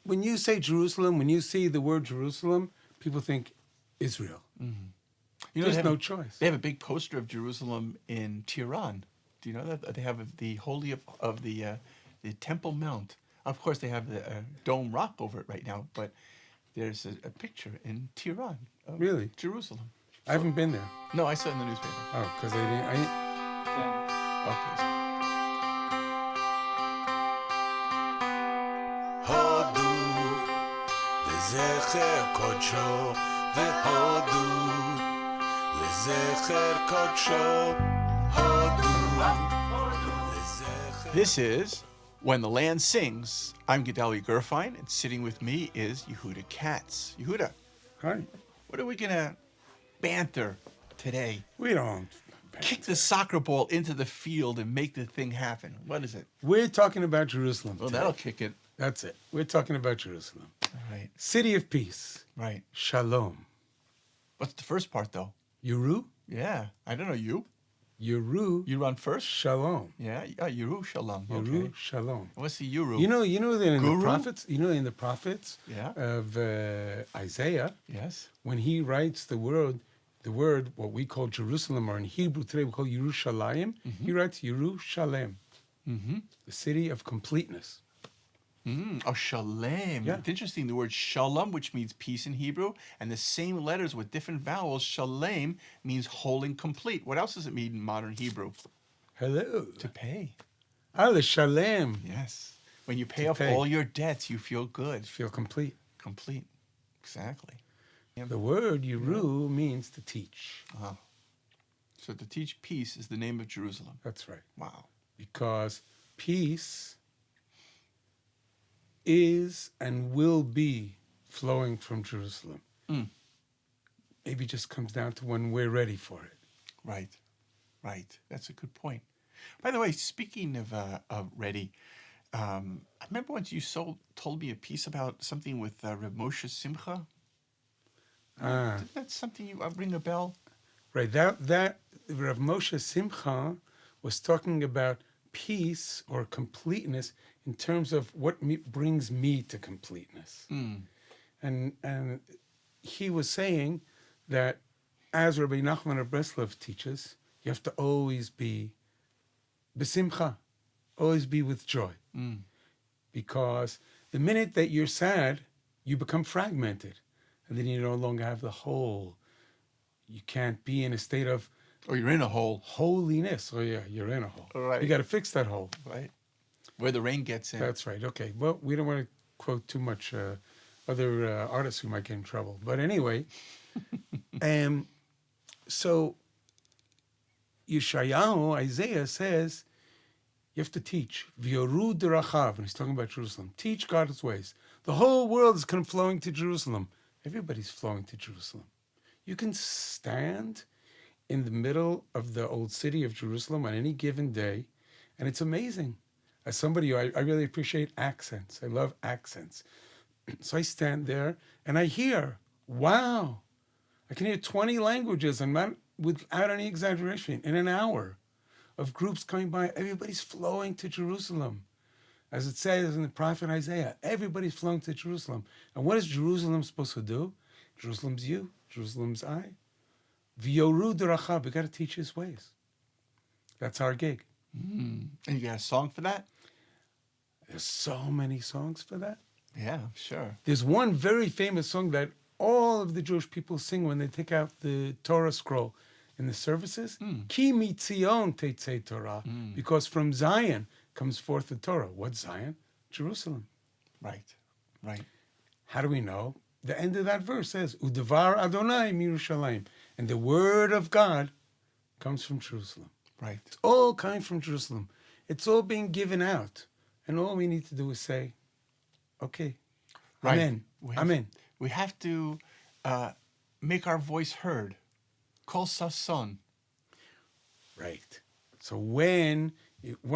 when you say Jerusalem, when you see the word Jerusalem, people think Israel. You know, There's no choice. They have a big poster of Jerusalem in Tehran. Do you know that? They have the holy of the Temple Mount. Of course, they have the Dome Rock over it right now, but there's a picture in Tehran of Really? Jerusalem. I haven't been there. No, I saw it in the newspaper. Oh, because I didn't. Okay. הודו לזכר קודשו והודו לזכר קודשו הודו לזכר. This is When the Land Sings. I'm Gedaliah Gurfein, and sitting with me is Yehudah Katz. Yehudah, Hi. what are we gonna banter today? We don't. Kick the soccer ball into the field and make the thing happen. What is it? We're talking about Jerusalem. Well, today. that'll kick it. That's it. We're talking about Jerusalem. Right. City of peace. Right. Shalom. What's the first part, though? Yuru. Yeah, I don't know. You Yuru. run first? Shalom. Yeah, Yeru Shalom. Yuru. Okay. Shalom. What's the Yuru? You know that in Guru? the prophets. You know in the prophets Yeah. of Isaiah, Yes. when he writes the word what we call Jerusalem, or in Hebrew today we call Yerushalayim. He writes Yerushalem, the city of completeness. Oh, Shalem. Yeah. It's interesting. The word Shalom, which means peace in Hebrew, and the same letters with different vowels, Shalem means whole and complete. What else does it mean in modern Hebrew? Hello. To pay. Allah Shalem. Yes. When you pay To off pay. all your debts, you feel good. Feel complete. Complete. Exactly. The word Yuru means to teach. So to teach peace is the name of Jerusalem. That's right. Wow. Because peace is and will be flowing from Jerusalem. Maybe just comes down to when we're ready for it. Right. Right. That's a good point. By the way, speaking of ready, I remember once you told me a piece about something with Reb Moshe Simcha. Didn't that something you ring a bell? Right. That Rav Moshe Simcha was talking about peace or completeness in terms of what brings me to completeness. And he was saying that, as Rabbi Nachman of Breslov teaches, you have to always be besimcha, always be with joy. Because the minute that you're sad, you become fragmented. And then you no longer have the whole. You can't be in a state of Or you're in a hole. holiness. Oh, yeah, you're in a hole. Right. You got to fix that hole. Right. Where the rain gets in. That's right. Okay. Well, we don't want to quote too much other artists who might get in trouble. But anyway, so Yeshayahu, Isaiah says, you have to teach. V'yoru derachav, and he's talking about Jerusalem. Teach God's ways. The whole world is flowing to Jerusalem. Everybody's flowing to Jerusalem. You can stand in the middle of the old city of Jerusalem on any given day, and it's amazing. As somebody, I really appreciate accents. I love accents. So I stand there and I hear, wow, I can hear 20 languages, and not without any exaggeration, in an hour of groups coming by. Everybody's flowing to Jerusalem. As it says in the prophet Isaiah, everybody's flowing to Jerusalem. And what is Jerusalem supposed to do? Jerusalem's you. Jerusalem's I. V'yoru derachah. We got to teach his ways. That's our gig. And you got a song for that? There's so many songs for that. Yeah, sure. There's one very famous song that all of the Jewish people sing when they take out the Torah scroll in the services. Ki mitzion teitzei Torah. Because from Zion comes forth the Torah. What's Zion? Jerusalem. Right. Right. How do we know? The end of that verse says, Udevar Adonai Mirushalayim. And the word of God comes from Jerusalem. Right. It's all coming from Jerusalem. It's all being given out. And all we need to do is say, okay, Right. Amen. Amen. We have to make our voice heard. Kol Simcha. Right. So one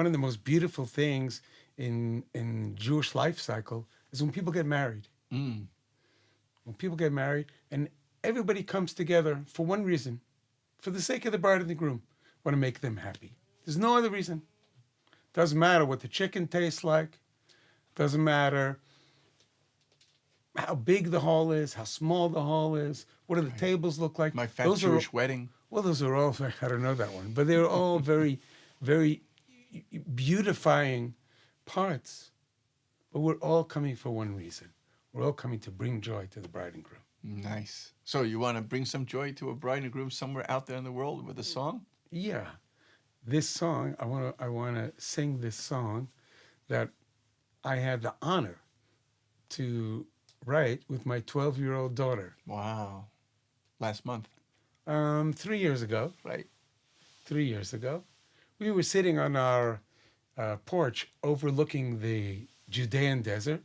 of the most beautiful things in Jewish life cycle is when people get married. When people get married and everybody comes together for one reason, for the sake of the bride and the groom, want to make them happy. There's no other reason. Doesn't matter what the chicken tastes like. Doesn't matter how big the hall is, how small the hall is, what do the tables look like. My fat Those are, Jewish wedding. well, those are all, I don't know that one, but they're all very, very beautifying parts. But we're all coming for one reason. We're all coming to bring joy to the bride and groom. Nice. So you want to bring some joy to a bride and groom somewhere out there in the world with a song? Yeah. This song, I want to sing this song that I had the honor to write with my 12-year-old daughter. Wow. Last month, 3 years ago. right? 3 years ago. We were sitting on our porch overlooking the Judean desert.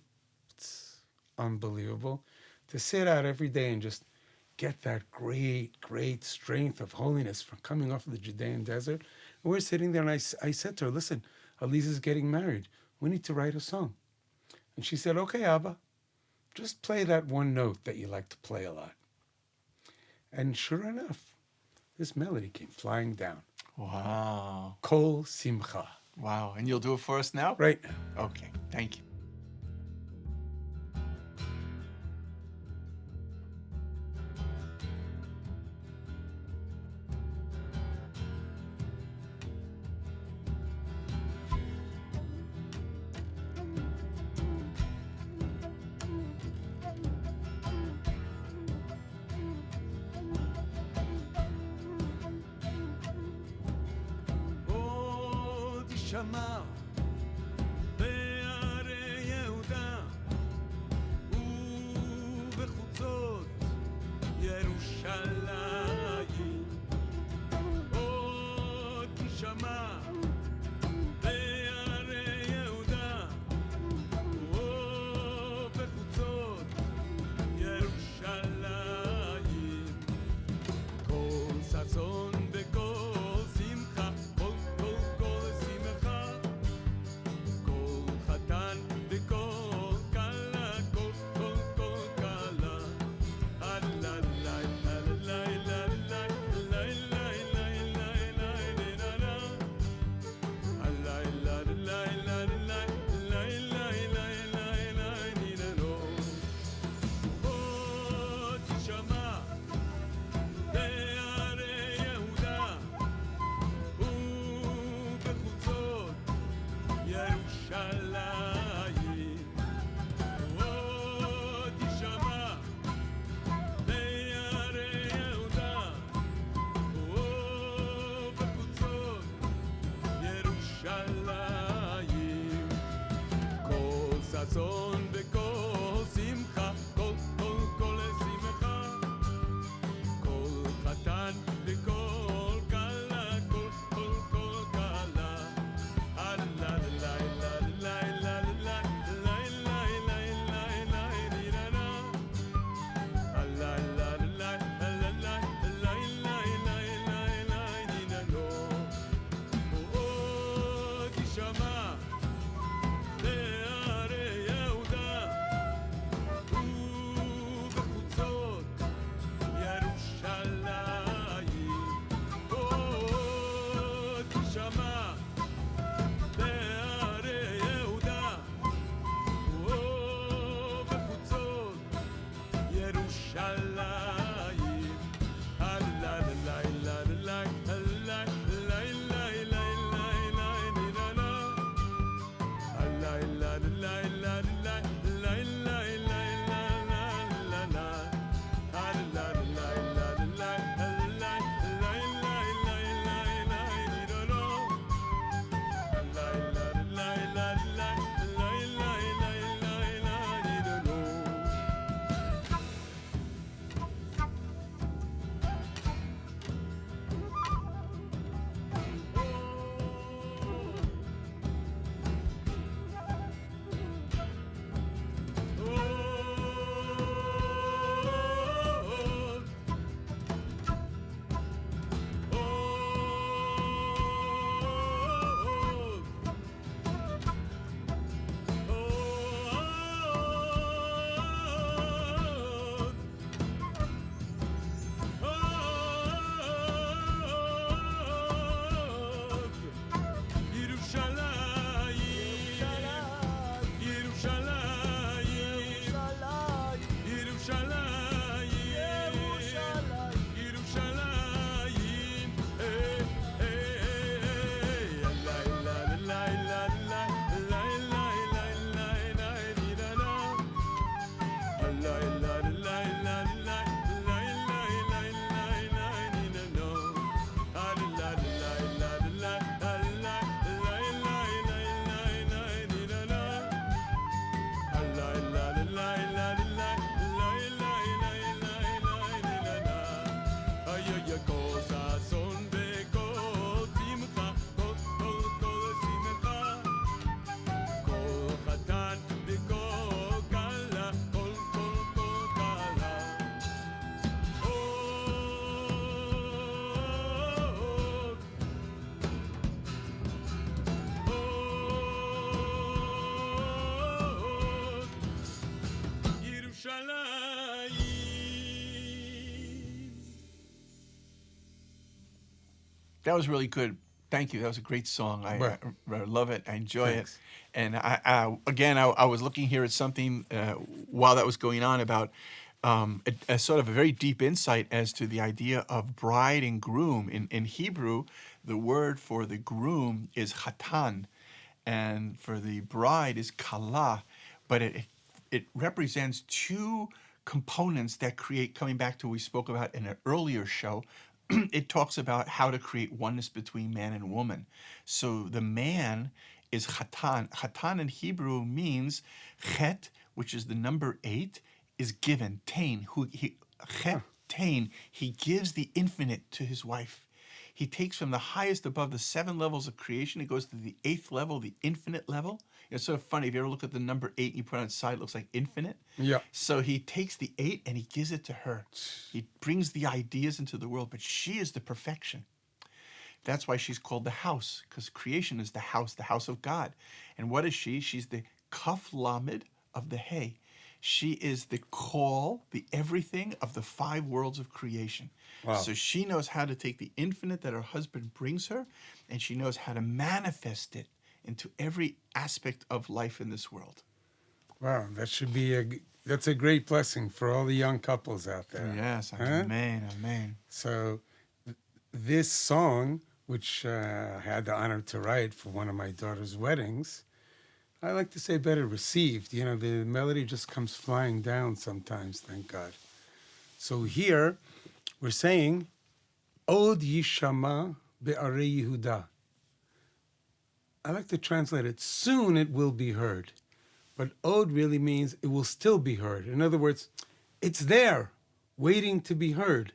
It's unbelievable to sit out every day and just get that great, great strength of holiness from coming off of the Judean desert. And we're sitting there, and I said to her, listen, Aliza's getting married. We need to write a song. And she said, okay, Abba, just play that one note that you like to play a lot. And sure enough, this melody came flying down. Wow. Kol Simcha. Wow. And you'll do it for us now? Right now. Okay. Thank you. תשמע בערי יהודה ובחוצות ירושלים עוד תשמע בערי יהודה ובחוצות ירושלים כל ששון וכל שמחה כל שמחה כל חתן וכל כלה כל כלה הללה הללה ירושלים. That was really good. Thank you. That was a great song. I love it. I enjoy Thanks. it. And I was looking here at something while that was going on about a sort of a very deep insight as to the idea of bride and groom. In Hebrew, the word for the groom is chatan, and for the bride is kala. But it represents two components that create, coming back to what we spoke about in an earlier show, it talks about how to create oneness between man and woman. So the man is chatan. Chatan in Hebrew means chet, which is the number 8, is given. Tain, chet, tain. He gives the infinite to his wife. He takes from the highest above the 7 levels of creation. It goes to the 8th level, the infinite level. It's sort of funny. If you ever look at the number 8 and you put it on its side, it looks like infinite. Yeah. So he takes the 8 and he gives it to her. He brings the ideas into the world, but she is the perfection. That's why she's called the house, because creation is the house of God. And what is she? She's the kaf lamed of the hay. She is the call, the everything of the 5 worlds of creation. Wow. So she knows how to take the infinite that her husband brings her, and she knows how to manifest it into every aspect of life in this world. Wow, that should be that's a great blessing for all the young couples out there. Yes, Huh? amen, amen. So this song, which I had the honor to write for one of my daughter's weddings, I like to say better received. You know, the melody just comes flying down sometimes, thank God. So here we're saying, Od Yishama Be'arei Yehudah. I like to translate it, soon it will be heard. But Od really means it will still be heard. In other words, it's there, waiting to be heard.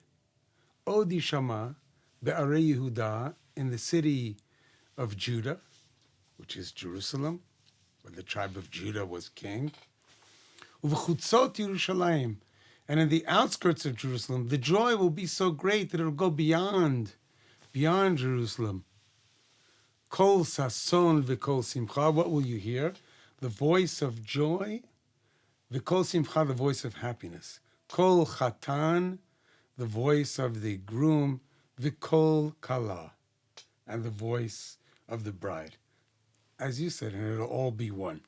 Od Yishama Be'arei Yehudah, in the city of Judah, which is Jerusalem, where the tribe of Judah was king. U'v'chutzot Yerushalayim, and in the outskirts of Jerusalem, the joy will be so great that it'll go beyond Jerusalem. Kol sason v'kol simcha, what will you hear? The voice of joy. V'kol simcha, the voice of happiness. Kol chatan, the voice of the groom. V'kol kala, and the voice of the bride. As you said, and it'll all be one.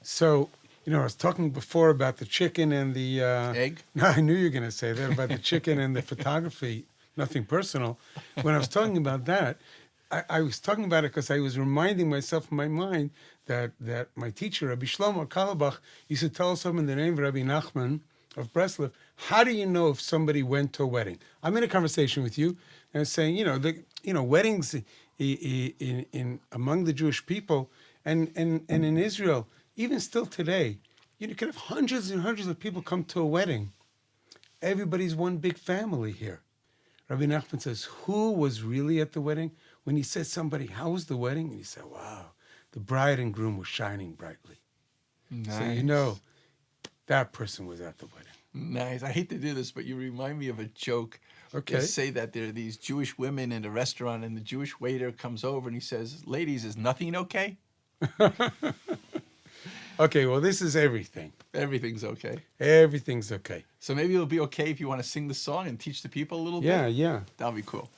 So, you know, I was talking before about the chicken and the... Egg? No, I knew you were going to say that, about the chicken and the photography. Nothing personal. When I was talking about that, I was talking about it because I was reminding myself in my mind that my teacher, Rabbi Shlomo Kalabach, used to tell us in the name of Rabbi Nachman of Breslov, how do you know if somebody went to a wedding? I'm in a conversation with you and saying, weddings in among the Jewish people and in Israel, even still today, you can have hundreds and hundreds of people come to a wedding. Everybody's one big family here. Rabbi Nachman says, who was really at the wedding? When he said somebody, how was the wedding? And he said, wow, the bride and groom were shining brightly. Nice. So you know that person was at the wedding. Nice. I hate to do this, but you remind me of a joke. Okay. They say that there are these Jewish women in a restaurant, and the Jewish waiter comes over and he says, ladies, is nothing okay? Okay, well, this is everything. Everything's okay. Everything's okay. So maybe it'll be okay if you want to sing the song and teach the people a little Yeah, bit? yeah. That'll be cool.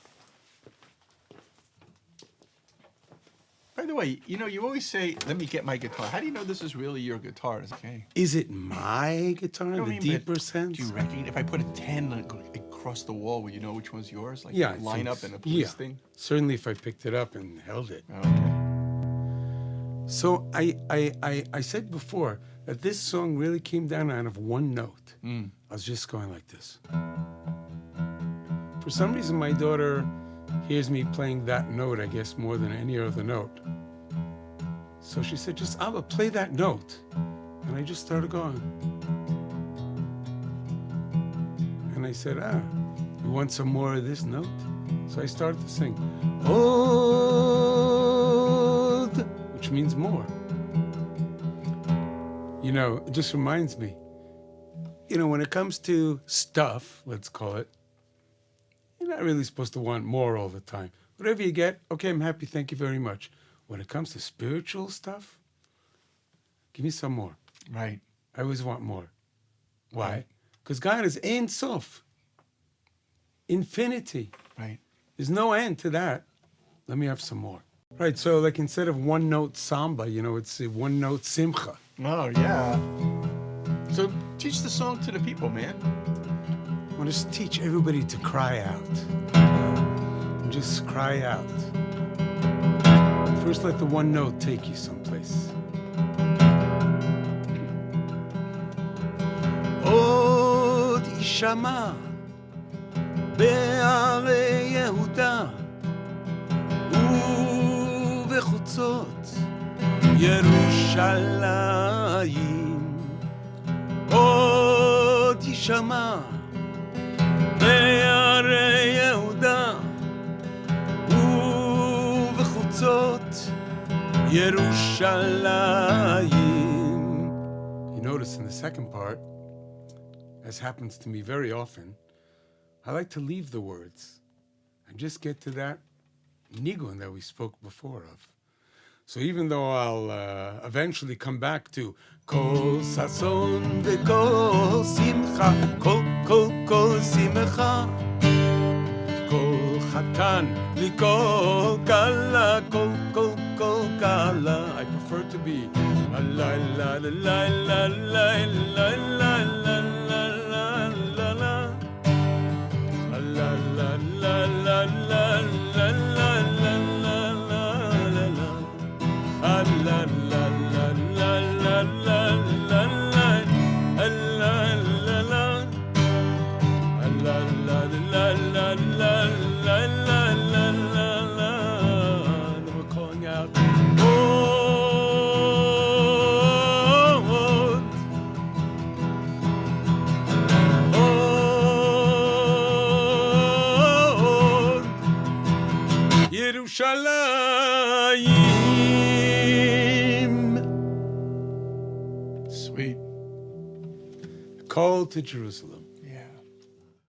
By the way, you always say, let me get my guitar. How do you know this is really your guitar? It's okay. Is it my guitar in I the mean, deeper but sense? Do you reckon if I put a 10 across the wall, will you know which one's yours? Like Yeah, I line think up so. in a police thing? Certainly if I picked it up and held it. Okay. So I said before that this song really came down out of one note. I was just going like this. For some reason, my daughter hears me playing that note, I guess, more than any other note. So she said, just, Abba, play that note. And I just started going. And I said, you want some more of this note? So I started to sing, Od, which means more. It just reminds me, when it comes to stuff, let's call it, you're not really supposed to want more all the time. Whatever you get, okay, I'm happy, thank you very much. When it comes to spiritual stuff, give me some more. Right. I always want more. Why? Right. Because God is Ein Sof. Infinity. Right. There's no end to that. Let me have some more. Right, so like instead of one note samba, it's a one note simcha. Oh, yeah. So teach the song to the people, man. I want to teach everybody to cry out. And just cry out. First, let the one note take you someplace. עוד יישמע בערי יהודה ובחוצות ירושלים. עוד יישמע בערי יהודה ובחוצות ירושלים. You notice in the second part, as happens to me very often, I like to leave the words and just get to that nigun that we spoke before of. So even though I'll eventually come back to Kol Sason Kol Simcha, Kol Simcha, Kol Chatan Kol Kala, Kol Kala. I prefer to be la la la la la la la la la la la la la la we're calling out, Yerushalayim. Sweet. Call to Jerusalem.